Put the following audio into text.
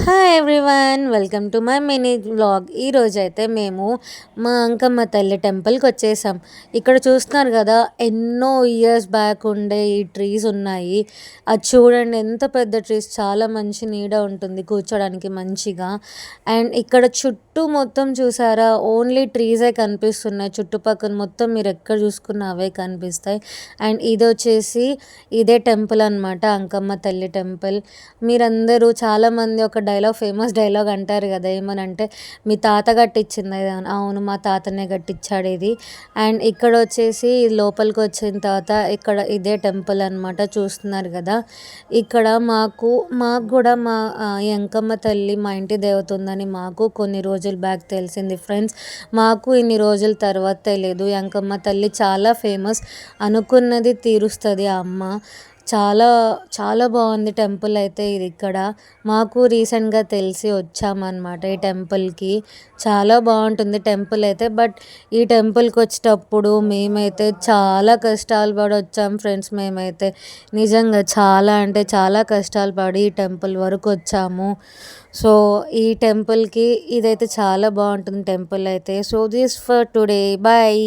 Hi everyone, welcome to my mini vlog. ఈరోజైతే మేము మా అంకమ్మ తల్లి టెంపుల్కి వచ్చేసాం. ఇక్కడ చూస్తున్నారు కదా, ఎన్నో ఇయర్స్ బ్యాక్ ఉండే ఈ ట్రీస్ ఉన్నాయి. అది చూడండి, ఎంత పెద్ద ట్రీస్, చాలా మంచి నీడ ఉంటుంది కూర్చోడానికి మంచిగా. అండ్ ఇక్కడ చుట్టూ మొత్తం చూసారా, ఓన్లీ ట్రీసే కనిపిస్తున్నాయి. చుట్టుపక్కల మొత్తం మీరు ఎక్కడ చూసుకున్న అవే కనిపిస్తాయి. అండ్ ఇది వచ్చేసి ఇదే టెంపుల్ అనమాట, అంకమ్మ తల్లి టెంపుల్. మీరందరూ చాలామంది ఒక డైలాగ్, ఫేమస్ డైలాగ్ అంటారు కదా, ఏమనంటే మీ తాత కట్టించింది ఇది అని. అవును, మా తాతనే కట్టించాడు ఇది. అండ్ ఇక్కడ వచ్చేసి లోపలికి వచ్చిన తర్వాత ఇక్కడ ఇదే టెంపుల్ అనమాట, చూస్తున్నారు కదా. ఇక్కడ మాకు కూడా మా ఈ అంకమ్మ తల్లి మా ఇంటి దేవత ఉందని మాకు కొన్ని రోజుల బ్యాక్ తెలిసింది ఫ్రెండ్స్. మాకు ఇన్ని రోజుల తర్వాత తెలియదు. ఈ అంకమ్మ తల్లి చాలా ఫేమస్, అనుకున్నది తీరుస్తుంది ఆ అమ్మ. చాలా చాలా బాగుంది టెంపుల్ అయితే ఇది. ఇక్కడ మాకు రీసెంట్గా తెలిసి వచ్చామన్నమాట ఈ టెంపుల్కి. చాలా బాగుంటుంది టెంపుల్ అయితే. బట్ ఈ టెంపుల్కి వచ్చేటప్పుడు మేమైతే చాలా కష్టాలు పడి వచ్చాం ఫ్రెండ్స్. మేమైతే నిజంగా చాలా అంటే చాలా కష్టాలు పడి ఈ టెంపుల్ వరకు వచ్చాము. సో ఈ టెంపుల్కి ఇదైతే చాలా బాగుంటుంది టెంపుల్ అయితే. So this for today, bye.